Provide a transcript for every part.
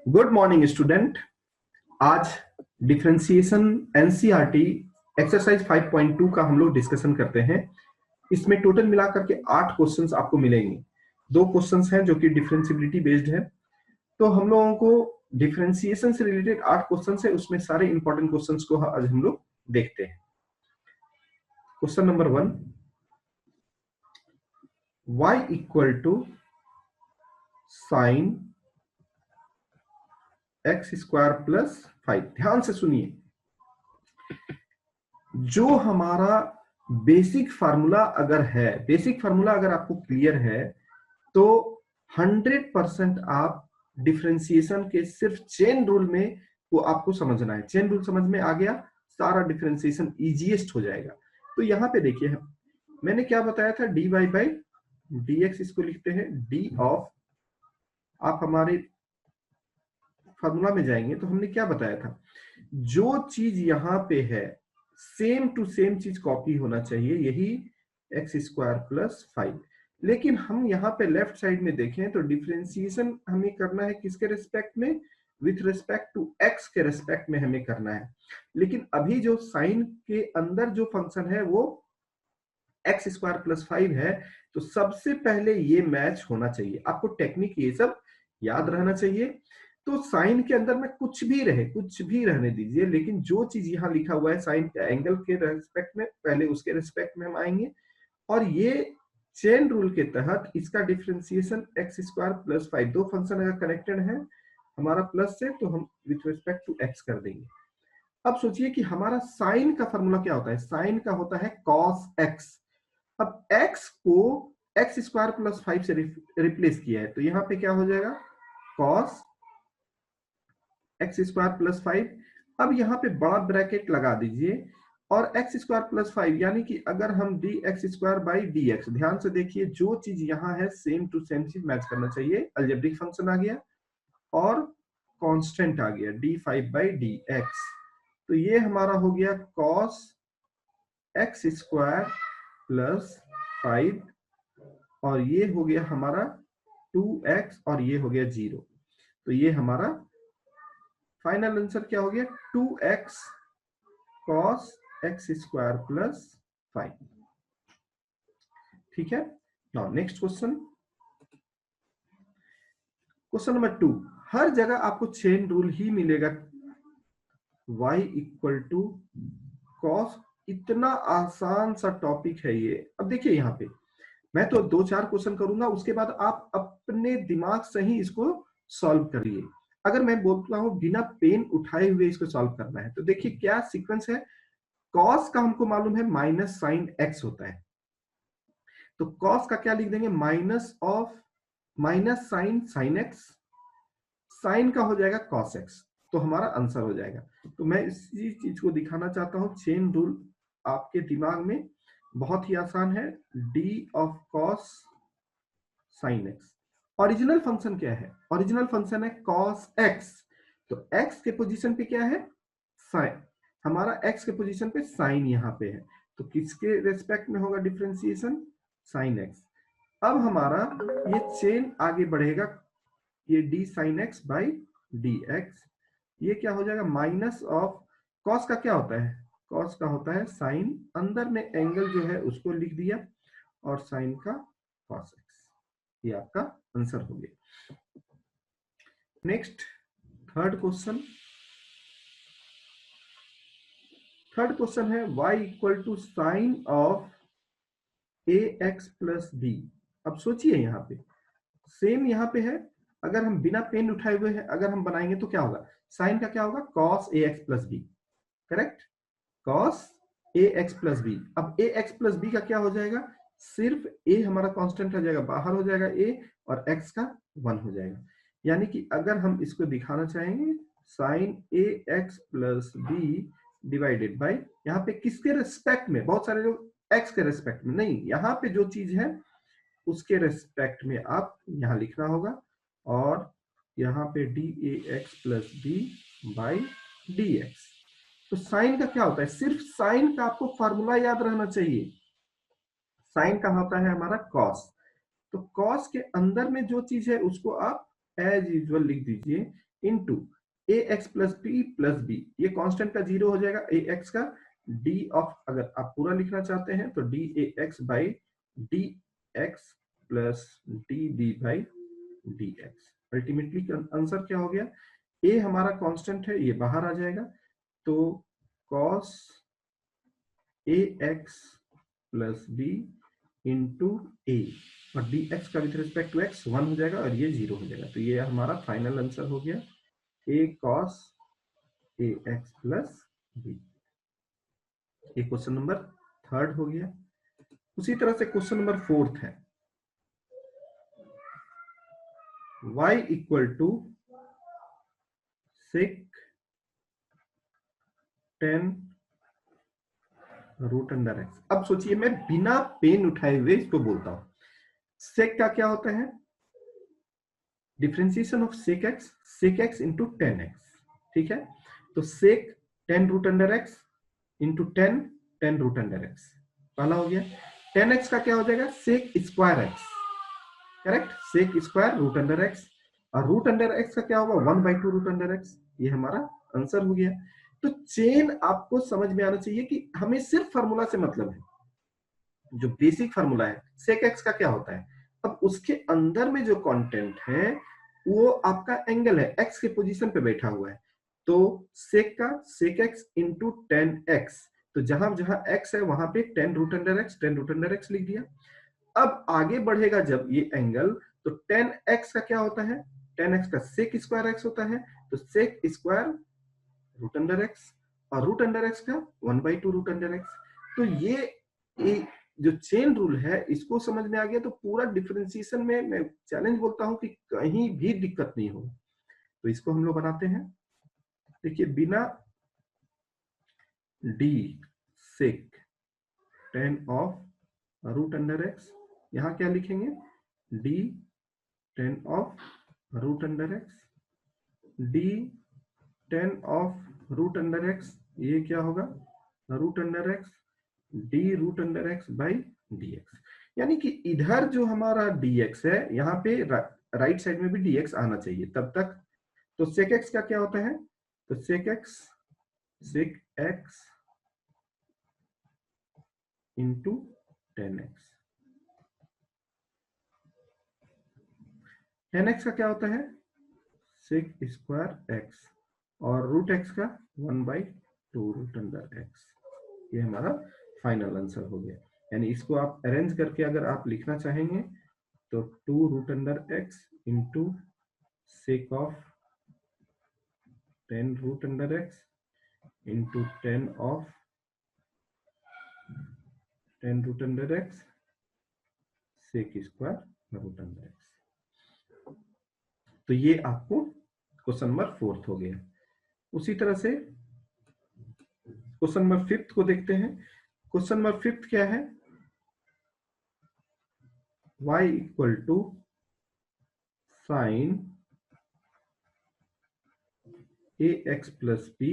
Good morning student. आज differentiation NCERT exercise 5.2 का हम लोग डिस्कशन करते हैं। इसमें टोटल मिलाकर के 8 क्वेश्चंस आपको मिलेंगे। 2 क्वेश्चंस हैं जो कि डिफरेंशिएबिलिटी बेस्ड है। तो हम लोगों को डिफरेंशिएशन से रिलेटेड 8 क्वेश्चंस है, उसमें सारे इंपॉर्टेंट क्वेश्चंस को आज हम लोग देखते हैं। Question number 1, y equal to sine x square plus 5। ध्यान से सुनिए, जो हमारा बेसिक फार्मूला अगर आपको क्लियर है तो 100% आप डिफरेंशिएशन के सिर्फ चेन रूल में वो आपको समझना है। चेन रूल समझ में आ गया, सारा डिफरेंशिएशन इजीएस्ट हो जाएगा। तो यहां पे देखिए, मैंने क्या बताया था, dy बाई dx, इसको लिखते हैं डी ऑफ, आप हमारे फार्मूला में जाएंगे तो हमने क्या बताया था, जो चीज यहां पे है सेम टू सेम चीज कॉपी होना चाहिए, यही एक्स स्क्वायर प्लस 5। लेकिन हम यहाँ पे लेफ्ट साइड में देखें तो डिफरेंशिएशन हमें करना है किसके रिस्पेक्ट में, विथ रिस्पेक्ट टू एक्स के रिस्पेक्ट में हमें करना है। लेकिन अभी जो साइन के अंदर जो फंक्शन है वो एक्स स्क्वायर प्लस 5 है, तो सबसे पहले ये मैच होना चाहिए। आपको टेक्निक ये सब याद रहना चाहिए। तो साइन के अंदर में कुछ भी रहे, कुछ भी रहने दीजिए, लेकिन जो चीज यहाँ लिखा हुआ है साइन एंगल के रेस्पेक्ट में, पहले उसके रेस्पेक्ट में हम आएंगे। और ये चेन रूल के तहत इसका डिफरेंशिएशन एक्स स्क्वायर प्लस 5, दो फंक्शन अगर कनेक्टेड है हमारा प्लस से, तो हम विथ रिस्पेक्ट टू एक्स कर देंगे। अब सोचिए कि हमारा साइन का फॉर्मूला क्या होता है, साइन का होता है कॉस एक्स। अब x को एक्स स्क्वायर प्लस 5 से रिप्लेस किया है, तो यहां पे क्या हो जाएगा, कॉस एक्स स्क्वायर प्लस 5। अब यहां पे बड़ा ब्रैकेट लगा दीजिए, और एक्स स्क्वायर प्लस 5 यानी कि अगर हम D x square by d x, ध्यान से देखिए जो चीज यहां है सेम टू सेम चीज मैच करना चाहिए। अलजेब्रिक फंक्शन आ गया और कांस्टेंट आ गया डी 5 बाई डी एक्स, तो ये हमारा हो गया कॉस एक्स स्क्वायर प्लस 5, और ये हो गया हमारा 2x, और ये हो गया 0। तो ये हमारा फाइनल आंसर क्या हो गया, 2x cos x square plus 5। ठीक है। Now next question, question number 2। हर जगह आपको चेन रूल ही मिलेगा, y इक्वल टू कॉस। इतना आसान सा टॉपिक है ये। अब देखिए यहाँ पे मैं तो 2-4 क्वेश्चन करूंगा, उसके बाद आप अपने दिमाग से ही इसको सॉल्व करिए। अगर मैं बोलता हूं बिना पेन उठाए हुए इसको सॉल्व करना है, तो देखिए क्या सीक्वेंस है। कॉस का हमको मालूम है माइनस साइन एक्स होता है, तो कॉस का क्या लिख देंगे, minus of minus sine sine x, sine का हो जाएगा कॉस एक्स, तो हमारा आंसर हो जाएगा। तो मैं इसी चीज को दिखाना चाहता हूं, चेन रूल आपके दिमाग में बहुत ही आसान है, D of cos sine x. Original function क्या है, ओरिजिनल फंक्शन है कॉस एक्स, तो एक्स के पोजीशन पे क्या है, साइन, हमारा एक्स के पोजीशन पे साइन यहाँ पे है, तो किसके रेस्पेक्ट में होगा डिफरेंशिएशन, साइन एक्स। अब हमारा ये चेन आगे बढ़ेगा, ये D sine x by d x, ये क्या हो जाएगा, माइनस ऑफ कॉस का क्या होता है, कॉस का होता है साइन, अंदर में एंगल जो है उसको लिख दिया, और साइन का कॉस एक्स, ये आपका आंसर हो गया। Next third question, third question है y equal to sine of a x plus b. अब सोचिए यहाँ पे सेम यहाँ पे है, अगर हम बिना पेन उठाए हुए हैं अगर हम बनाएंगे तो क्या होगा, साइन का क्या होगा, cos a x plus b, correct, cos a x plus b. अब ए एक्स प्लस बी का क्या हो जाएगा, सिर्फ ए हमारा कांस्टेंट हो जाएगा, बाहर हो जाएगा ए, और एक्स का 1 हो जाएगा। यानी कि अगर हम इसको दिखाना चाहेंगे, sine a x plus b divided by, यहाँ पे किसके रेस्पेक्ट में, बहुत सारे लोग एक्स के रेस्पेक्ट में, नहीं, यहाँ पे जो चीज है उसके रेस्पेक्ट में आप यहाँ लिखना होगा, और यहाँ पे d a x plus b by d x. तो साइन का क्या होता है, सिर्फ साइन का आपको फॉर्मूला याद रहना चाहिए, साइन का होता है हमारा कॉस, तो कॉस के अंदर में जो चीज है उसको आप एज यूजुअल लिख दीजिए, into a x plus b plus b, ये कांस्टेंट का जीरो हो जाएगा, ए एक्स का डी ऑफ, अगर आप पूरा लिखना चाहते हैं तो d a x by d x plus d b by d x. Ultimately answer क्या हो गया, ए हमारा कांस्टेंट है, ये बाहर आ जाएगा, तो cos a x plus b into ए, और डी एक्स का विथ रिस्पेक्ट टू एक्स 1 हो जाएगा और ये 0 हो जाएगा। तो ये हमारा फाइनल आंसर हो गया ए cos a x plus b. ये क्वेश्चन नंबर 3 हो गया। उसी तरह से क्वेश्चन नंबर 4 है, y equal to sec 10 root under x. अब सोचिए, मैं बिना पेन उठाए हुए इसको बोलता हूं, सेक का क्या होता है, differentiation of sec x into 10x, ठीक है। तो sec 10 root under x into 10 root under x, पहला हो गया। 10x का क्या हो जाएगा, sec square x, correct, sec square root under x, और रूट अंडर एक्स का क्या होगा 1/2 रूट अंडर एक्स, ये हमारा आंसर हो गया। तो चेन आपको समझ में आना चाहिए कि हमें सिर्फ फार्मूला से मतलब है, जो बेसिक फार्मूला है सेक एक्स का क्या होता है, अब उसके अंदर में जो कंटेंट है वो आपका एंगल है, एक्स के पोजीशन पे बैठा हुआ है, तो सेक का सेक एक्स इंटू 10x, तो जहां जहां x है वहां पे 10 रूट अंडर एक्स लिख दिया। अब आगे बढ़ेगा जब ये एंगल, तो 10x का क्या होता है, 10x का सेक स्क्वायर एक्स होता है, तो sec square root under x, और रूट अंडर एक्स का 1/2 रूट अंडर एक्स। तो ये जो चेन रूल है इसको समझ में आ गया, तो पूरा डिफरेंशिएशन में मैं चैलेंज बोलता हूं कि कहीं भी दिक्कत नहीं होगा। तो इसको हम लोग बनाते हैं, देखिए, बिना d sec 10 of root under x, यहां क्या लिखेंगे, d 10 of root under x, d 10 of root under x, ये क्या होगा, root under x d root under x by d x. यानी कि इधर जो हमारा dx है, यहाँ पे राइट साइड में भी dx आना चाहिए तब तक। तो सेक एक्स का क्या होता है, तो सेक एक्स इंटू 10x, 10x का क्या होता है, सेक स्क्वायर एक्स, और रूट एक्स का 1/2 रूट अंडर एक्स, ये हमारा फाइनल आंसर हो गया। यानी इसको आप अरेंज करके अगर आप लिखना चाहेंगे तो 2 root under x into sec of 10 root under x into 10 root under x sec square root under x. तो ये आपको क्वेश्चन नंबर 4 हो गया। उसी तरह से क्वेश्चन नंबर 5 को देखते हैं। क्वेश्चन नंबर 5 क्या है, y equal to sine a x plus b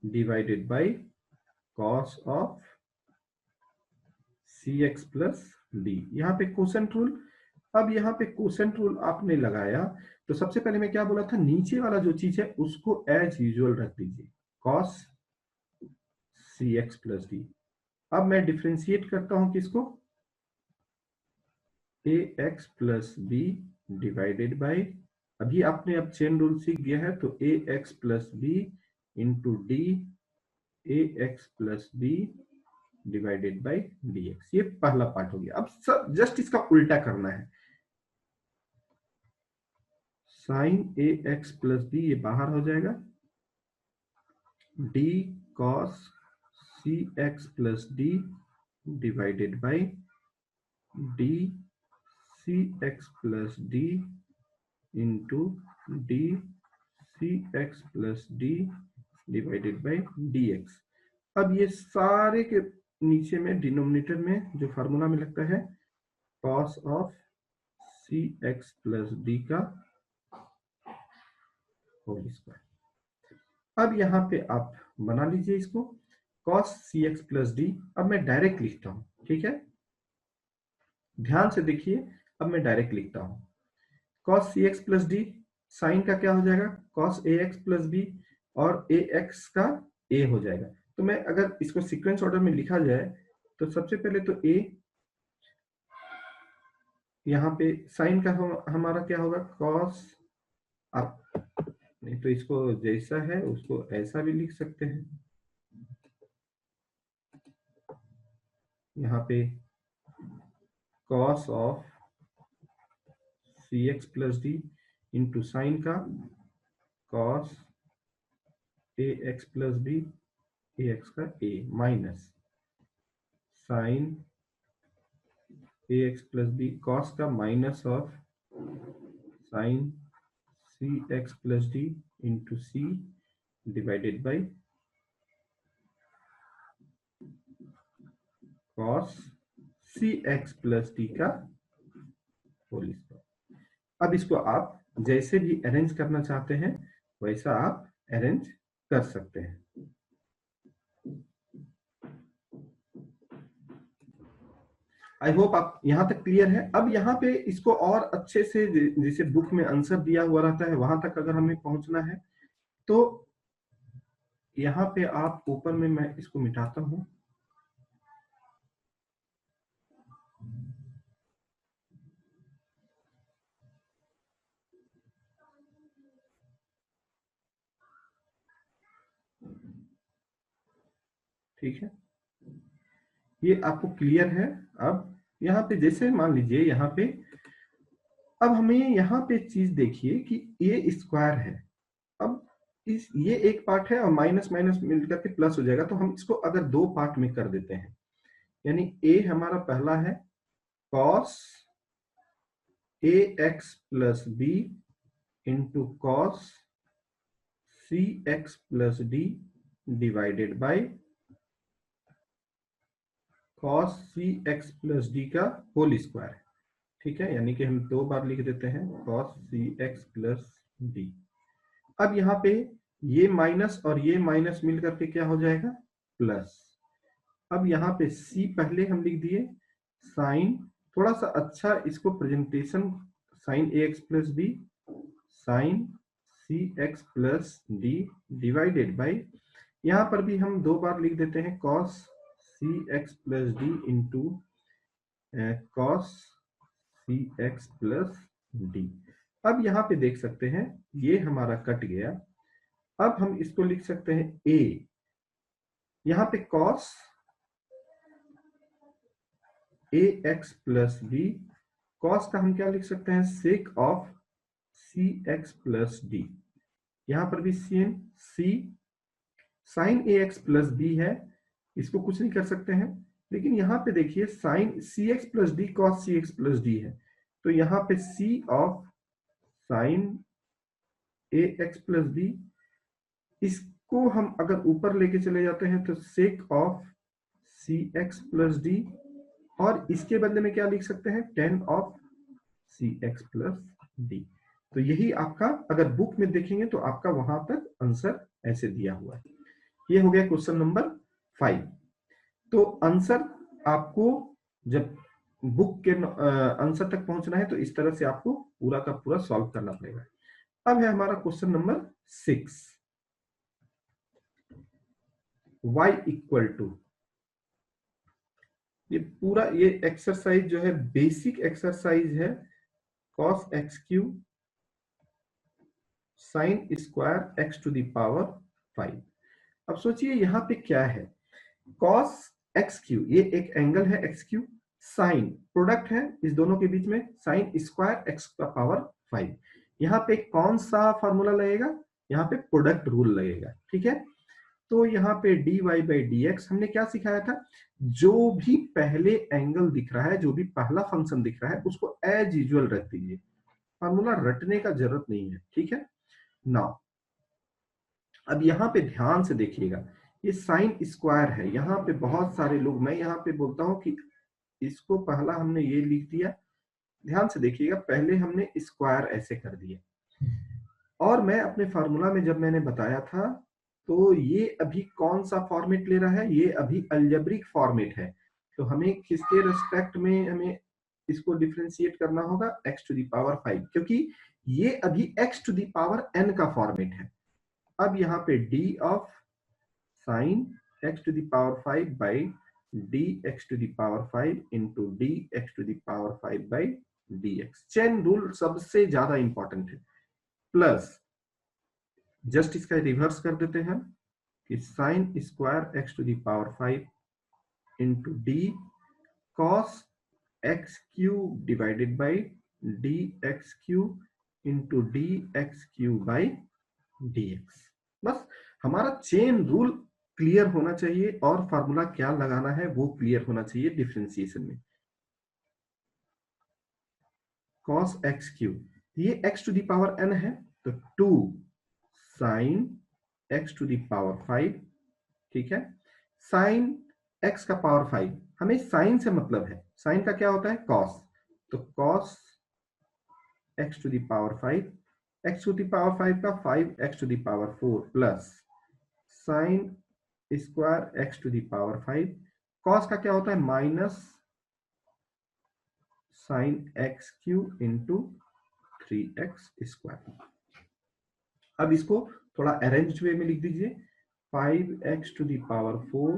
divided by cos of c x plus d. यहाँ पे कोसेंट रूल, अब यहाँ पे कोसेंट रूल आपने लगाया तो सबसे पहले मैं क्या बोला था, नीचे वाला जो चीज है उसको एज यूजुअल रख दीजिए, cos c x plus d. अब मैं डिफ्रेंशिएट करता हूं किसको, a x plus b divided by, अभी आपने अब चेन रूल सीख गया है, तो a x plus b into d a x plus b divided by d x. ये पहला पार्ट हो गया। अब सब जस्ट इसका उल्टा करना है, sine a x plus b ये बाहर हो जाएगा, d cos c x plus d divided by d c x plus d into d c x plus d divided by d x. अब ये सारे के नीचे में डिनोमिनेटर में जो फार्मूला में लगता है cos of c x plus d का होल स्क्वायर। अब यहाँ पे आप बना लीजिए इसको, cos c x plus d. अब मैं डायरेक्ट लिखता हूं, ठीक है, ध्यान से देखिए, अब मैं डायरेक्ट लिखता हूं, cos c x plus D sign का क्या हो जाएगा, cos ax प्लस बी, और ax का a हो जाएगा। तो मैं अगर इसको सीक्वेंस ऑर्डर में लिखा जाए तो सबसे पहले तो a, यहाँ पे साइन का हमारा क्या होगा, cos, आप नहीं तो इसको जैसा है उसको ऐसा भी लिख सकते हैं, यहाँ पे cos of cx plus d into sine का cos ax plus b, ax का a, minus sine ax plus b, cos का minus of sine cx plus d into c divided by cos cx plus d का whole square. अब इसको आप जैसे भी arrange करना चाहते हैं वैसा आप अरेंज कर सकते हैं। आई होप आप यहां तक क्लियर है। अब यहाँ पे इसको और अच्छे से, जैसे बुक में आंसर दिया हुआ रहता है वहां तक अगर हमें पहुंचना है तो यहाँ पे आप ऊपर में, मैं इसको मिटाता हूं, ठीक है, ये आपको क्लियर है। अब यहाँ पे जैसे मान लीजिए यहाँ पे, अब हमें यहाँ पे चीज देखिए कि ए स्क्वायर है। अब इस ये एक पार्ट है और माइनस माइनस मिलकर के प्लस हो जाएगा, तो हम इसको अगर दो पार्ट में कर देते हैं, यानी ए हमारा पहला है cos ax plus b into cos c x plus d divided by cos c x plus d का होल स्क्वायर, ठीक है, यानी कि हम दो बार लिख देते हैं cos c x plus d. अब यहाँ पे ये माइनस और ये माइनस मिल करके क्या हो जाएगा, प्लस। अब यहाँ पे c पहले हम लिख दिए, साइन, थोड़ा सा अच्छा इसको presentation, sine a x plus b sine c x plus d divided by, यहाँ पर भी हम दो बार लिख देते हैं cos c x plus d into cos c x plus d. अब यहाँ पे देख सकते हैं ये हमारा कट गया। अब हम इसको लिख सकते हैं a, यहाँ पे cos ax plus b, cos का हम क्या लिख सकते हैं, sec of cx plus d, यहाँ पर भी same c, sin ax plus b है, इसको कुछ नहीं कर सकते हैं, लेकिन यहाँ पे देखिए sin cx plus d cos cx plus d है, तो यहाँ पे c of sin ax plus b, इसको हम अगर ऊपर लेके चले जाते हैं तो sec of cx plus D, और इसके बदले में क्या लिख सकते हैं, tan of cx plus D. तो यही आपका, अगर बुक में देखेंगे तो आपका वहां तक आंसर ऐसे दिया हुआ है। ये हो गया क्वेश्चन नंबर 5। तो आंसर आपको जब बुक के आंसर तक पहुंचना है तो इस तरह से आपको पूरा का पूरा सॉल्व करना पड़ेगा। अब है हमारा question number 6, y equal to, ये पूरा ये एक्सरसाइज जो है बेसिक एक्सरसाइज है, cos x cube sine square x to the power 5। अब सोचिए यहाँ पे क्या है, cos एक्स क्यूब, ये एक एंगल है एक्स क्यूब, साइन प्रोडक्ट है इस दोनों के बीच में, साइन स्क्वायर एक्स का पावर 5। यहाँ पे कौन सा फॉर्मूला लगेगा, यहाँ पे प्रोडक्ट रूल लगेगा, ठीक है। तो यहाँ पे dy बाई डी एक्स हमने क्या सिखाया था, जो भी पहले एंगल दिख रहा है, जो भी पहला फंक्शन दिख रहा है उसको एज यूजुअल रख दीजिए, फॉर्मूला रटने का जरूरत नहीं है, ठीक है। नाउ अब यहाँ पे ध्यान से देखिएगा, ये साइन स्क्वायर है, यहाँ पे बहुत सारे लोग, मैं यहाँ पे बोलता हूँ कि इसको पहला हमने ये लिख दिया, ध्यान से देखिएगा, पहले हमने स्क्वायर ऐसे कर दिया, और मैं अपने फार्मूला में जब मैंने बताया था तो ये अभी कौन सा फॉर्मेट ले रहा है, ये अभी अलजेब्रिक फॉर्मेट है, तो हमें किसके रिस्पेक्ट में हमें इसको डिफरेंशिएट करना होगा, x टू द पावर 5, क्योंकि ये अभी x to the power n का फॉर्मेट है। अब यहाँ पे d of sine x to the power 5 by dx to the power 5 into dx to the power 5 by dx। Chain rule सबसे ज्यादा इंपॉर्टेंट है। प्लस जस्ट इसका रिवर्स कर देते हैं कि sine square x to the power 5 into d cos x cube divided by dx cube into dx cube by dx। बस हमारा चेन रूल क्लियर होना चाहिए और फार्मूला क्या लगाना है वो क्लियर होना चाहिए डिफरेंशिएशन में। cos x क्यूब, ये x to the power n है तो 2 sine x to the power 5, ठीक है। साइन x का पावर 5, हमें साइन से मतलब है, साइन का क्या होता है cos, तो cos x to the power 5, x to the power 5 का 5x to the power 4 plus sine square x to the power 5, cos का क्या होता है minus sine x cube into 3x square. अब इसको थोड़ा अरेंज्ड वे में लिख दीजिए, 5x to the power 4,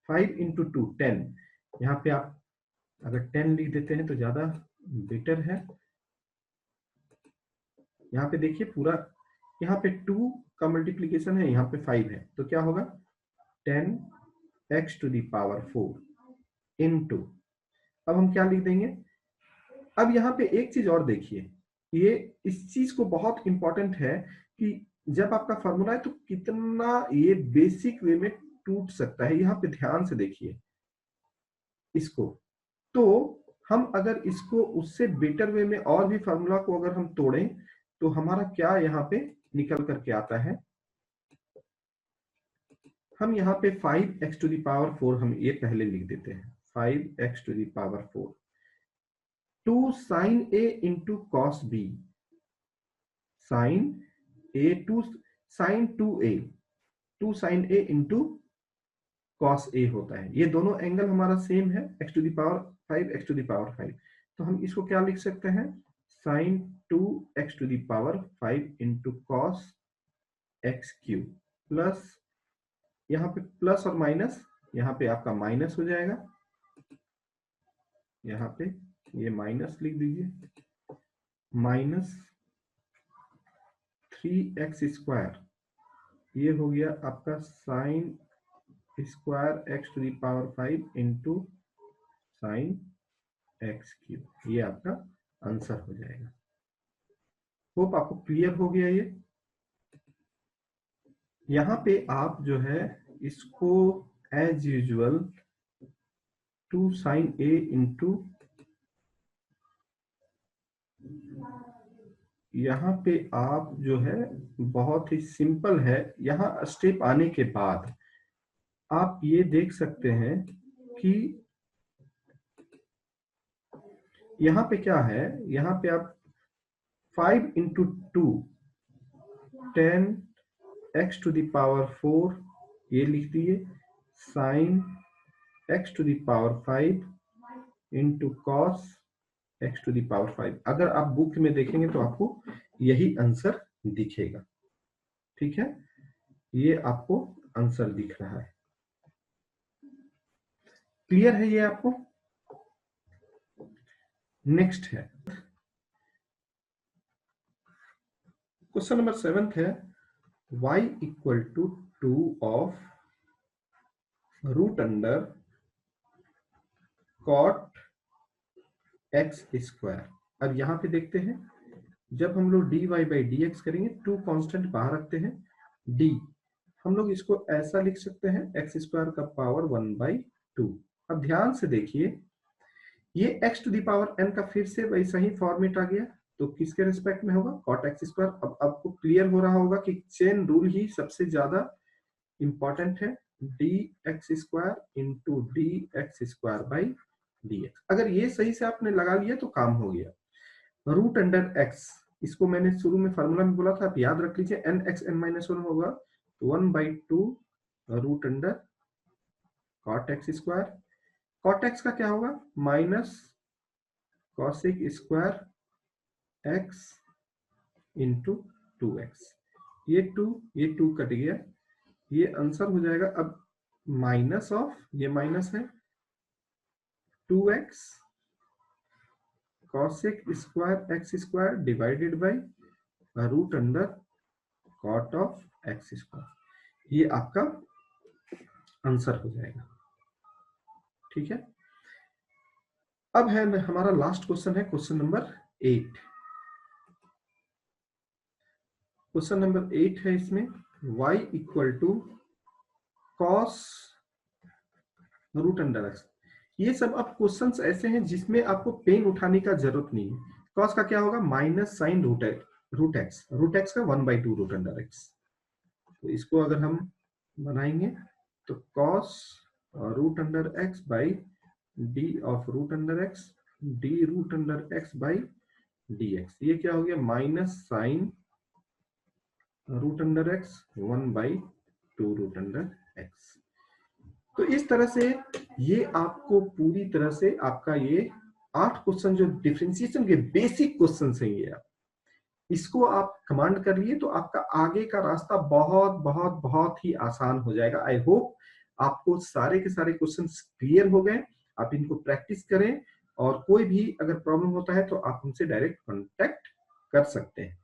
5 into 2 10, यहाँ पे आप अगर 10 लिख देते हैं तो ज्यादा बेटर है। यहाँ पे देखिए पूरा, यहाँ पे 2 का मल्टीप्लीकेशन है, यहाँ पे 5 है, तो क्या होगा 10x to the power 4 into, अब हम क्या लिख देंगे। अब यहाँ पे एक चीज और देखिए, ये इस चीज को बहुत इंपॉर्टेंट है कि जब आपका फॉर्मूला है तो कितना ये बेसिक वे में टूट सकता है। यहाँ पे ध्यान से देखिए इसको, तो हम अगर इसको उससे बेटर वे में और भी फॉर्मूला को अगर हम तोड़ें तो हमारा क्या यहाँ पे निकल करके आता है, हम यहाँ पे 5x टू द पावर 4 हम ये पहले लिख देते हैं, 5x to the power 4, 2 sine a into cos b, sine a, 2 sine 2a, 2 sine a into cos a होता है। ये दोनों एंगल हमारा सेम है, x to the power 5 x to the power 5, तो हम इसको क्या लिख सकते हैं, sine 2x to the power 5 into cos x cube plus, यहाँ पे प्लस और माइनस, यहाँ पे आपका माइनस हो जाएगा, यहाँ पे ये माइनस लिख दीजिए, माइनस 3x स्क्वायर, ये हो गया आपका sine square x to the power 5 into sine x cube, ये आपका आंसर हो जाएगा। होप आपको क्लियर हो गया ये। यहाँ पे आप जो है इसको as usual 2 sine a into, यहाँ पे आप जो है बहुत ही सिंपल है, यहाँ स्टेप आने के बाद आप ये देख सकते हैं कि यहाँ पे क्या है, यहाँ पे आप 5 into 2 10x to the power 4 ये लिख दिए, sine x to the power 5 into cos x to the power 5। अगर आप बुक में देखेंगे तो आपको यही आंसर दिखेगा, ठीक है, ये आपको आंसर दिख रहा है। क्लियर है ये आपको। नेक्स्ट है क्वेश्चन नंबर 7 है, y equal to 2 of root under cot x square. अब यहाँ पे देखते हैं, जब हम लोग dy बाई dx करेंगे, 2 कांस्टेंट बाहर रखते हैं, d हम लोग इसको ऐसा लिख सकते हैं x स्क्वायर का पावर 1/2। अब ध्यान से देखिए, ये x to the power n का फिर से वैसा ही फॉर्मेट आ गया, तो किसके रिस्पेक्ट में होगा, cot x स्क्वायर। अब आपको क्लियर हो रहा होगा कि चेन रूल ही सबसे ज्यादा इंपॉर्टेंट है, dx square into dx square by dx। अगर ये सही से आपने लगा लिया तो काम हो गया। रूट अंडर x, इसको मैंने शुरू में फार्मूला में बोला था, आप याद रख लीजिए, n(x(n-1) होगा तो 1/2 root under cot x square, cot x का क्या होगा minus cosec square x into 2x। ये 2 कट गया, ये आंसर हो जाएगा अब माइनस ऑफ, ये माइनस है 2x cosec square x square divided by root under cot of x square. ये आपका आंसर हो जाएगा। ठीक है, अब है हमारा लास्ट क्वेश्चन है क्वेश्चन नंबर 8। क्वेश्चन नंबर 8 है, इसमें y equal to cos root under x. ये सब अब क्वेश्चंस ऐसे हैं जिसमें आपको पेन उठाने का जरूरत नहीं है। कॉस का क्या होगा, minus sine root x, root x का 1/2 रूट अंडर एक्स। तो इसको अगर हम बनाएंगे तो cos root under x by d of root under x, d root under x by d x. ये क्या हो गया, minus sine root under x 1/2 root under x. तो इस तरह से ये आपको पूरी तरह से आपका ये 8 क्वेश्चन जो डिफरेंशिएशन के बेसिक क्वेश्चन हैं, ये इसको आप कमांड कर लिए तो आपका आगे का रास्ता बहुत बहुत बहुत ही आसान हो जाएगा। आई होप आपको सारे के सारे क्वेश्चंस क्लियर हो गए। आप इनको प्रैक्टिस करें और कोई भी अगर प्रॉब्लम होता है तो आप हमसे डायरेक्ट कांटेक्ट कर सकते हैं।